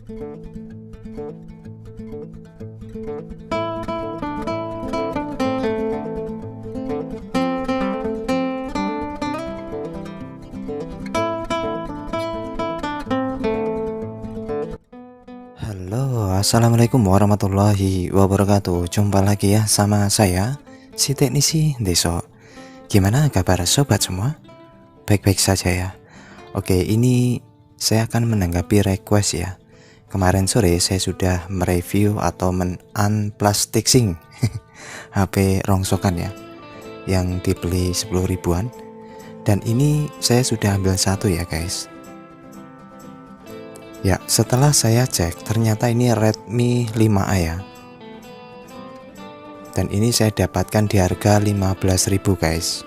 Halo, assalamualaikum warahmatullahi wabarakatuh. Jumpa lagi ya sama saya, si teknisi Deso. Gimana kabar sobat semua? Baik-baik saja ya. Oke, ini saya akan menanggapi request ya. Kemarin sore saya sudah mereview atau men-unplasticing HP rongsokan ya, yang dibeli 10 ribuan. Dan ini saya sudah ambil satu ya guys. Ya, setelah saya cek ternyata ini Redmi 5A ya. Dan ini saya dapatkan di harga 15.000 guys.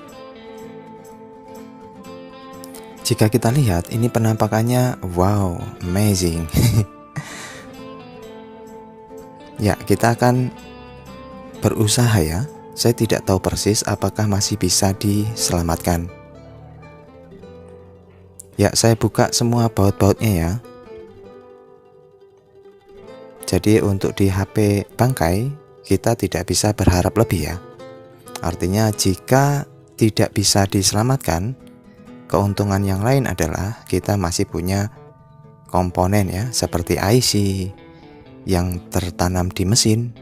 Jika kita lihat ini penampakannya wow, amazing. Ya, kita akan berusaha ya. Saya tidak tahu persis apakah masih bisa diselamatkan. Ya, saya buka semua baut-bautnya ya. Jadi untuk di HP bangkai kita tidak bisa berharap lebih ya. Artinya jika tidak bisa diselamatkan, keuntungan yang lain adalah kita masih punya komponen ya, seperti IC yang tertanam di mesin,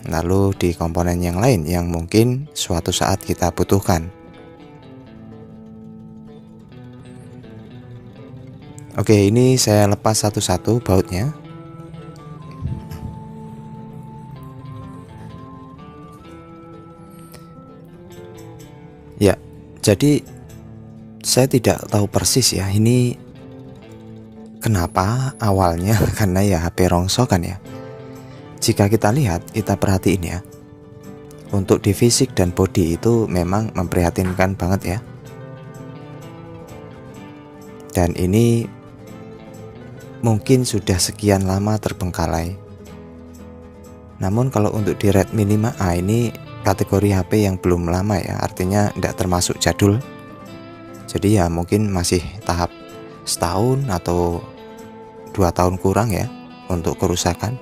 lalu di komponen yang lain yang mungkin suatu saat kita butuhkan. Oke, ini saya lepas satu-satu bautnya. Ya, jadi saya tidak tahu persis ya ini kenapa awalnya karena ya HP rongsokan ya. Jika kita lihat, kita perhatiin ya, untuk di fisik dan body itu memang memprihatinkan banget ya. Dan ini mungkin sudah sekian lama terbengkalai. Namun kalau untuk di Redmi 5A ini kategori HP yang belum lama ya, artinya tidak termasuk jadul. Jadi ya mungkin masih tahap setahun atau 2 tahun kurang ya untuk kerusakan.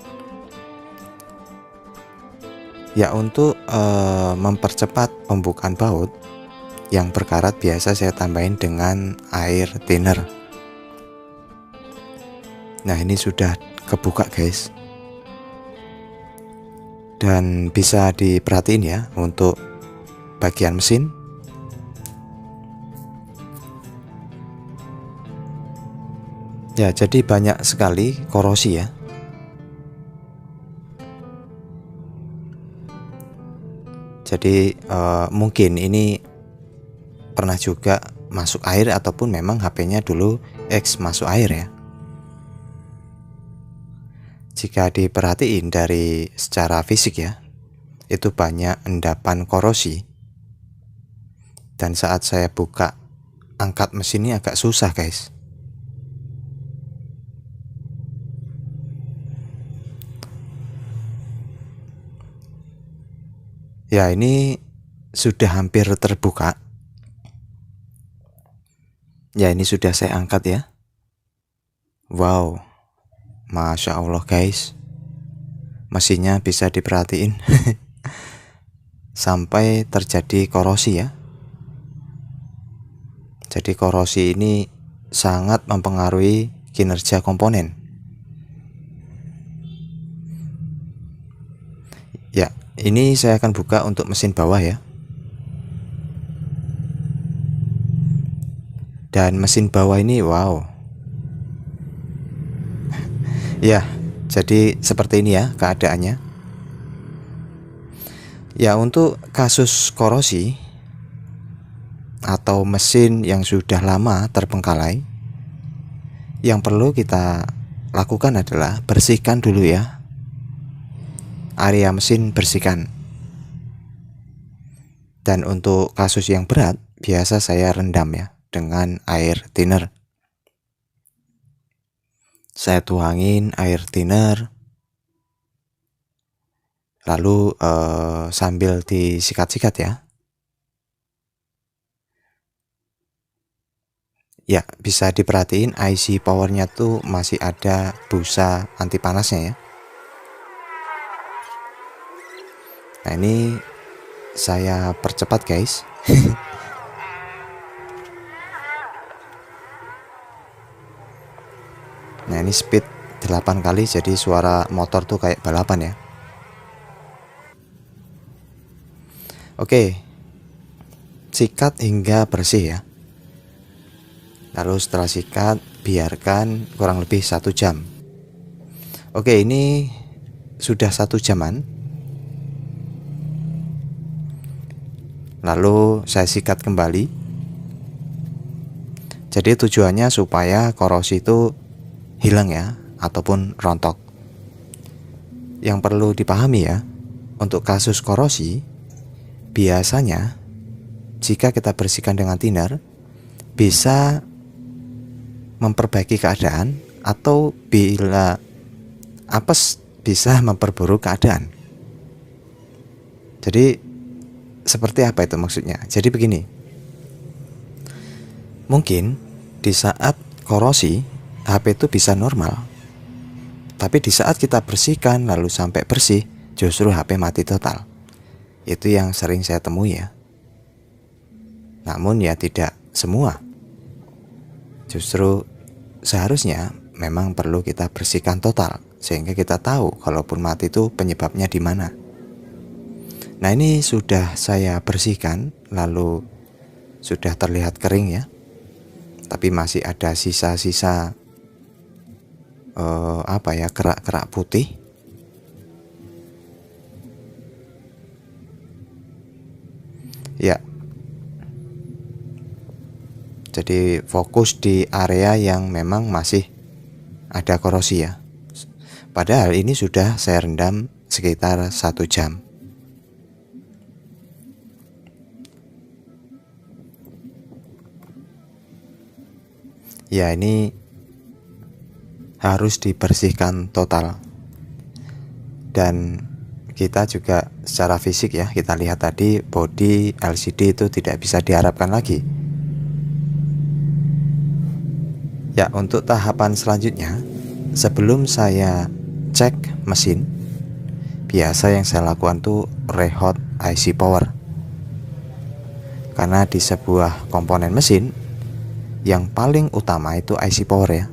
Ya, untuk mempercepat pembukaan baut yang berkarat biasa saya tambahin dengan air thinner. Nah, ini sudah kebuka guys. Dan bisa diperhatiin ya untuk bagian mesin. Ya, jadi banyak sekali korosi ya. Jadi mungkin ini pernah juga masuk air ataupun memang HP-nya dulu masuk air ya. Jika diperhatiin dari secara fisik ya, itu banyak endapan korosi. Dan saat saya buka angkat mesinnya agak susah guys. Ya, ini sudah hampir terbuka. Ya, ini sudah saya angkat ya. Wow, Masya Allah guys, mesinnya bisa diperhatiin sampai terjadi korosi ya. Jadi korosi ini sangat mempengaruhi kinerja komponen. Ya, ini saya akan buka untuk mesin bawah ya. Dan mesin bawah ini wow. Ya, jadi seperti ini ya keadaannya. Ya, untuk kasus korosi atau mesin yang sudah lama terbengkalai, yang perlu kita lakukan adalah bersihkan dulu ya. Area mesin bersihkan. Dan untuk kasus yang berat, biasa saya rendam ya dengan air thinner. Saya tuangin air thinner, lalu sambil disikat-sikat ya. Ya, bisa diperhatiin IC powernya tuh masih ada busa anti panasnya ya. Nah, ini saya percepat guys. Nah, ini speed 8 kali, jadi suara motor tuh kayak balapan ya. Oke, sikat hingga bersih ya. Lalu setelah sikat, biarkan kurang lebih 1 jam. Oke, ini sudah 1 jaman. Lalu saya sikat kembali. Jadi tujuannya supaya korosi itu hilang ya, ataupun rontok. Yang perlu dipahami ya, untuk kasus korosi, biasanya jika kita bersihkan dengan thinner bisa memperbaiki keadaan, atau bila apes bisa memperburuk keadaan. Jadi seperti apa itu maksudnya? Jadi begini, mungkin di saat korosi HP itu bisa normal, tapi di saat kita bersihkan lalu sampai bersih, justru HP mati total. Itu yang sering saya temui ya. Namun ya tidak semua. Justru seharusnya memang perlu kita bersihkan total, sehingga kita tahu kalaupun mati itu penyebabnya di mana. Nah, ini sudah saya bersihkan, lalu sudah terlihat kering ya. Tapi masih ada sisa-sisa kerak-kerak putih. Ya. Jadi fokus di area yang memang masih ada korosi ya. Padahal ini sudah saya rendam sekitar 1 jam. Ya, ini harus dibersihkan total. Dan kita juga secara fisik ya, kita lihat tadi bodi LCD itu tidak bisa diharapkan lagi. Ya, untuk tahapan selanjutnya, sebelum saya cek mesin, biasa yang saya lakukan tuh rehot IC power. Karena di sebuah komponen mesin, yang paling utama itu IC power ya.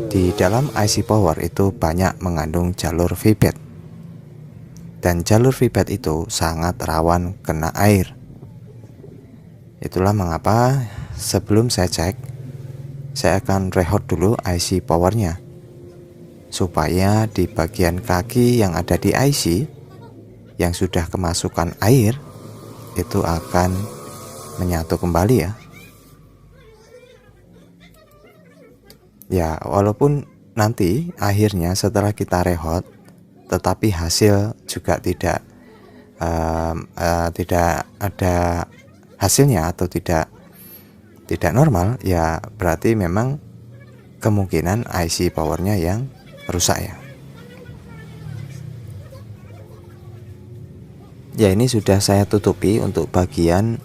Di dalam IC power itu banyak mengandung jalur VBAT. Dan jalur VBAT itu sangat rawan kena air. Itulah mengapa sebelum saya cek, saya akan rehot dulu IC powernya, supaya di bagian kaki yang ada di IC yang sudah kemasukan air itu akan menyatu kembali ya. Ya, walaupun nanti akhirnya setelah kita rehot, tetapi hasil juga tidak ada hasilnya atau tidak normal, ya berarti memang kemungkinan IC powernya yang rusak ya. Ya, ini sudah saya tutupi untuk bagian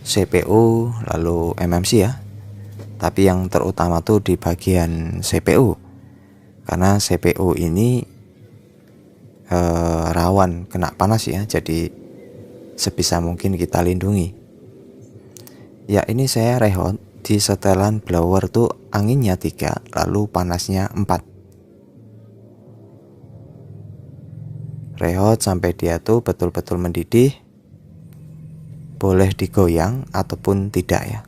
CPU lalu MMC ya. Tapi yang terutama tuh di bagian CPU, karena CPU ini rawan kena panas ya, jadi sebisa mungkin kita lindungi. Ya, ini saya rehot di setelan blower tuh anginnya 3, lalu panasnya 4. Rehot sampai dia tuh betul-betul mendidih. Boleh digoyang ataupun tidak ya.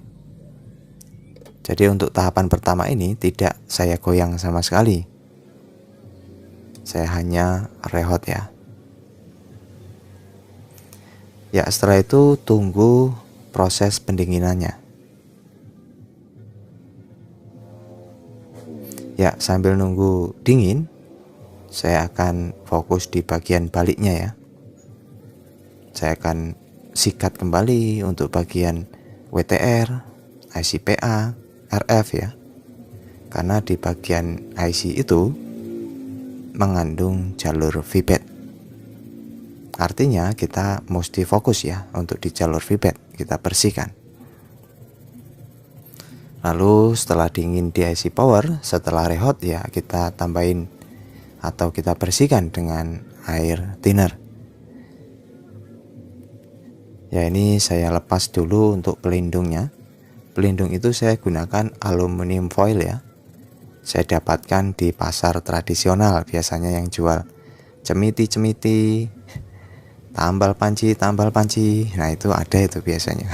Jadi untuk tahapan pertama ini tidak saya goyang sama sekali. Saya hanya rehot ya. Ya, setelah itu tunggu proses pendinginannya. Ya, sambil nunggu dingin, saya akan fokus di bagian baliknya ya. Saya akan sikat kembali untuk bagian WTR, ICPA, RF ya. Karena di bagian IC itu mengandung jalur VBAT. Artinya kita mesti fokus ya untuk di jalur VBAT kita bersihkan. Lalu setelah dingin di IC power, setelah rehot ya kita tambahin atau kita bersihkan dengan air thinner. Ya, ini saya lepas dulu untuk pelindungnya. Pelindung itu saya gunakan aluminium foil ya. Saya dapatkan di pasar tradisional, biasanya yang jual cemiti-cemiti, tambal panci. Nah, itu ada itu biasanya.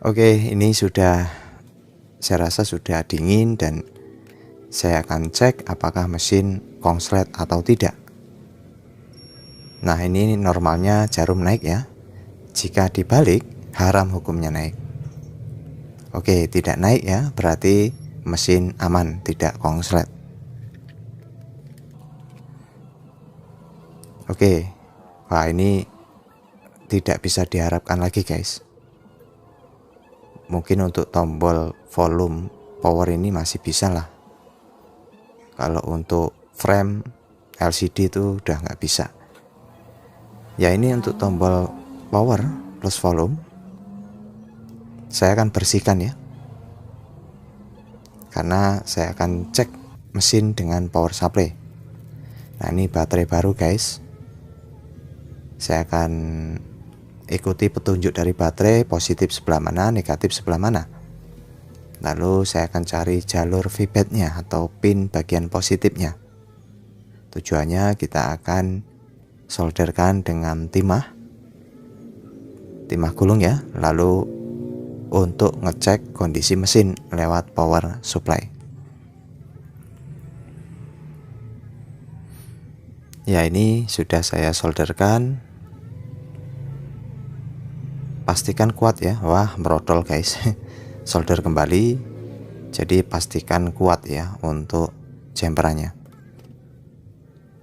Oke, ini sudah, saya rasa sudah dingin dan saya akan cek apakah mesin konslet atau tidak. Nah, ini normalnya jarum naik ya. Jika dibalik, haram hukumnya naik. Oke, tidak naik ya, berarti mesin aman, tidak konslet. Oke, wah ini tidak bisa diharapkan lagi guys. Mungkin untuk tombol volume power ini masih bisa lah. Kalau untuk frame LCD itu udah nggak bisa. Ya, ini untuk tombol power plus volume saya akan bersihkan ya, karena saya akan cek mesin dengan power supply. Nah, ini baterai baru guys. Saya akan ikuti petunjuk dari baterai, positif sebelah mana, negatif sebelah mana. Lalu saya akan cari jalur VBAT-nya atau pin bagian positifnya. Tujuannya kita akan solderkan dengan timah gulung ya, lalu untuk ngecek kondisi mesin lewat power supply. Ya, ini sudah saya solderkan. Pastikan kuat ya. Wah, merodol guys. Solder kembali. Jadi pastikan kuat ya untuk jemperannya.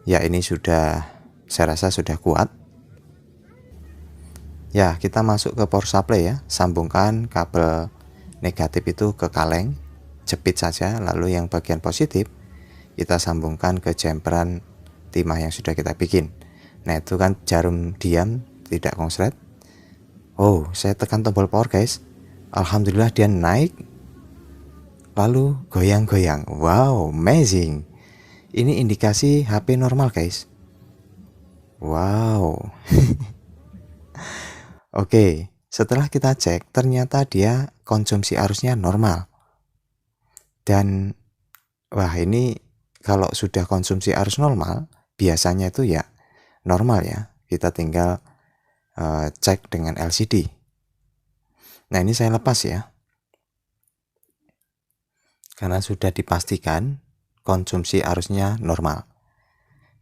Ya, ini sudah, saya rasa sudah kuat. Ya, kita masuk ke power supply ya. Sambungkan kabel negatif itu ke kaleng, jepit saja. Lalu yang bagian positif kita sambungkan ke jemperan timah yang sudah kita bikin. Nah, itu kan jarum diam, tidak konslet. Oh, saya tekan tombol power guys. Alhamdulillah dia naik, lalu goyang-goyang. Wow, amazing. Ini indikasi HP normal guys. Wow. Oke, setelah kita cek ternyata dia konsumsi arusnya normal. Dan wah, ini kalau sudah konsumsi arus normal, biasanya itu ya normal ya. Kita tinggal cek dengan LCD. Nah, ini saya lepas ya, karena sudah dipastikan konsumsi arusnya normal.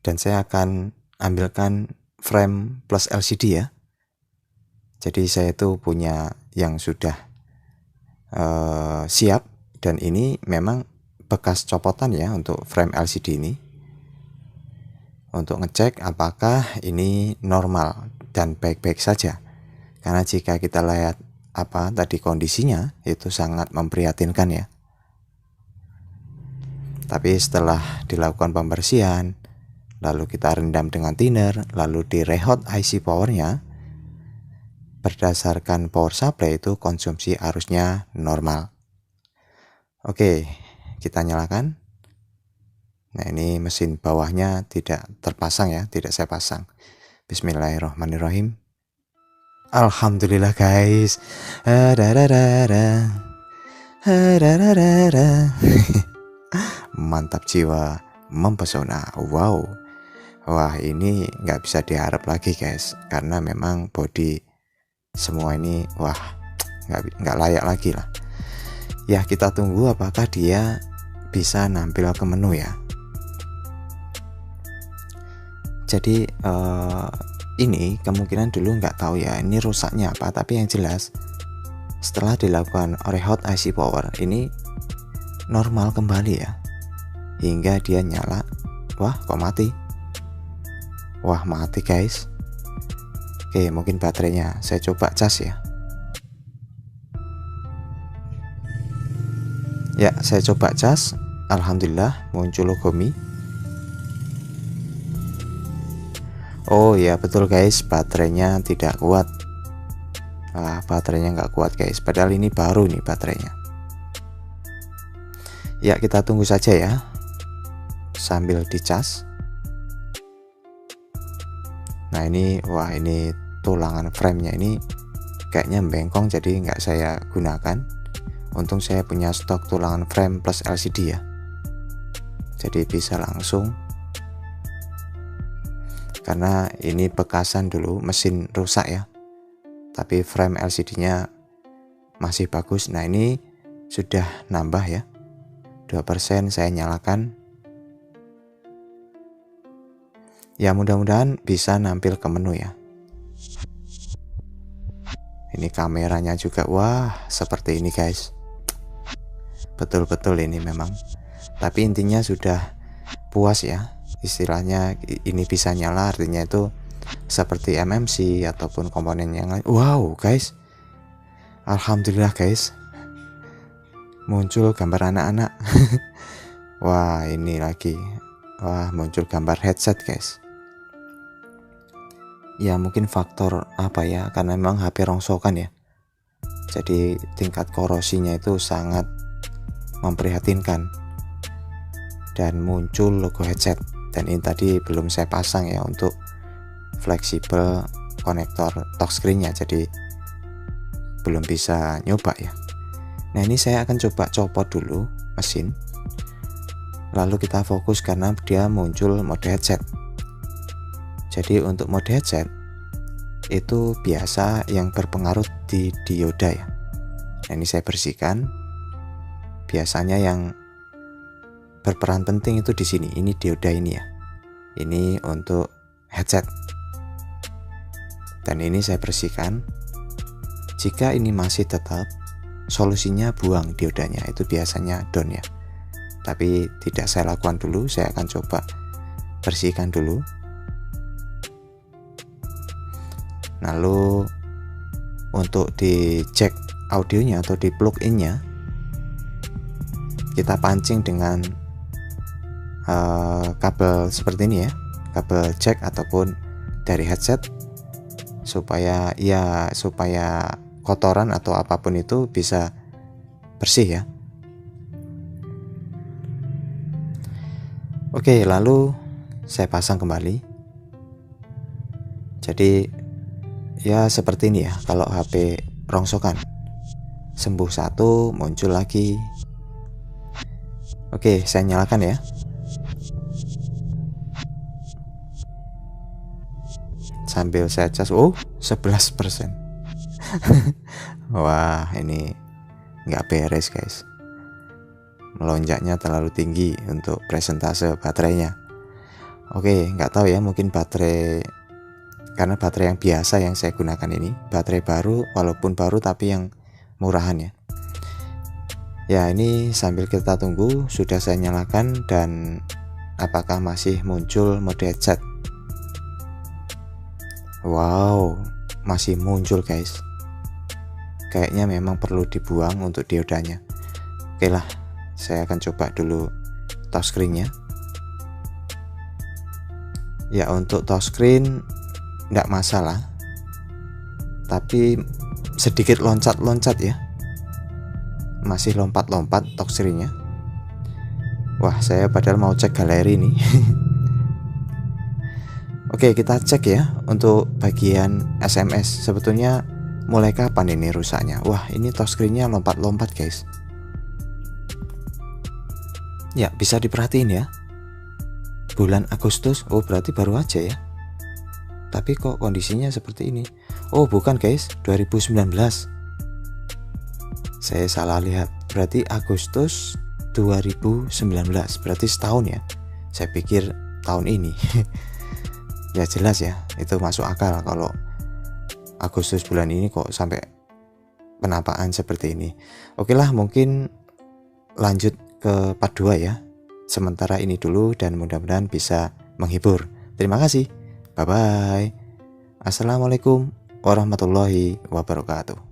Dan saya akan ambilkan frame plus LCD ya. Jadi saya itu punya yang sudah siap, dan ini memang bekas copotan ya untuk frame LCD ini, untuk ngecek apakah ini normal dan baik-baik saja. Karena jika kita lihat apa tadi kondisinya, itu sangat memprihatinkan ya. Tapi setelah dilakukan pembersihan, lalu kita rendam dengan thinner, lalu direhot IC powernya, berdasarkan power supply itu konsumsi arusnya normal. Oke, kita nyalakan. Nah, ini mesin bawahnya tidak terpasang ya, tidak saya pasang. Bismillahirrahmanirrahim. Alhamdulillah guys. Mantap jiwa, mempesona. Wow. Wah, ini nggak bisa diharap lagi guys, karena memang body semua ini wah nggak layak lagi lah ya. Kita tunggu apakah dia bisa nampil ke menu ya. Jadi ini kemungkinan dulu nggak tahu ya ini rusaknya apa, tapi yang jelas setelah dilakukan rehot IC power ini normal kembali ya, hingga dia nyala. Wah, kok mati? Wah, mati guys. Oke, mungkin baterainya saya coba cas ya. Ya, saya coba cas. Alhamdulillah muncul logo Mi. Oh ya, betul guys, baterainya tidak kuat. baterainya nggak kuat guys, padahal ini baru nih baterainya. Ya kita tunggu saja ya sambil dicas. Nah ini, wah ini tulangan framenya ini kayaknya bengkong, jadi nggak saya gunakan. Untung saya punya stok tulangan frame plus LCD ya, jadi bisa langsung, karena ini bekasan dulu, mesin rusak ya, tapi frame LCD nya masih bagus. Nah ini sudah nambah ya 2%, saya nyalakan ya, mudah-mudahan bisa nampil ke menu ya. Ini kameranya juga, wah seperti ini guys, betul-betul ini memang. Tapi intinya sudah puas ya, istilahnya ini bisa nyala, artinya itu seperti MMC ataupun komponen yang lain. Wow guys, alhamdulillah guys, muncul gambar anak-anak. Wah ini lagi, wah muncul gambar headset guys. Ya mungkin faktor apa ya, karena memang HP rongsokan ya, jadi tingkat korosinya itu sangat memprihatinkan. Dan muncul logo headset, dan ini tadi belum saya pasang ya untuk fleksibel konektor touchscreen-nya, jadi belum bisa nyoba ya. Nah ini saya akan coba copot dulu mesin, lalu kita fokus karena dia muncul mode headset. Jadi untuk mode headset itu biasa yang berpengaruh di dioda ya. Nah ini saya bersihkan. Biasanya yang berperan penting itu di sini, ini dioda ini ya. Ini untuk headset. Dan ini saya bersihkan. Jika ini masih tetap, solusinya buang diodanya, itu biasanya down ya. Tapi tidak saya lakukan dulu, saya akan coba bersihkan dulu. Lalu untuk di jack audionya atau di plug in-nya, kita pancing dengan kabel seperti ini ya, kabel jack ataupun dari headset, supaya kotoran atau apapun itu bisa bersih ya. Oke, lalu saya pasang kembali. Jadi ya seperti ini ya, kalau HP rongsokan, sembuh satu muncul lagi. Oke, saya nyalakan ya. Sambil saya cas, 11%. Wah ini nggak beres guys, melonjaknya terlalu tinggi untuk presentase baterainya. Oke, nggak tahu ya, mungkin baterai, karena baterai yang biasa yang saya gunakan ini baterai baru, walaupun baru tapi yang murahan ya. Ya ini sambil kita tunggu, sudah saya nyalakan, dan apakah masih muncul mode headset. Wow, masih muncul guys. Kayaknya memang perlu dibuang untuk diodanya. Oke lah, saya akan coba dulu touchscreen-nya. Ya untuk touchscreen nggak masalah, tapi sedikit loncat-loncat ya, masih lompat-lompat touchscreen-nya. Wah, saya padahal mau cek galeri nih. Oke, kita cek ya untuk bagian SMS. Sebetulnya mulai kapan ini rusaknya? Wah, ini touchscreen-nya lompat-lompat guys. Ya, bisa diperhatiin ya. Bulan Agustus, oh berarti baru aja ya. Tapi kok kondisinya seperti ini? Oh bukan guys, 2019. Saya salah lihat. Berarti Agustus 2019. Berarti setahun ya. Saya pikir tahun ini. Ya jelas ya, itu masuk akal kalau Agustus bulan ini kok sampai penampakan seperti ini. Oke lah, mungkin lanjut ke part 2 ya. Sementara ini dulu, dan mudah-mudahan bisa menghibur. Terima kasih. Bye bye. Assalamualaikum warahmatullahi wabarakatuh.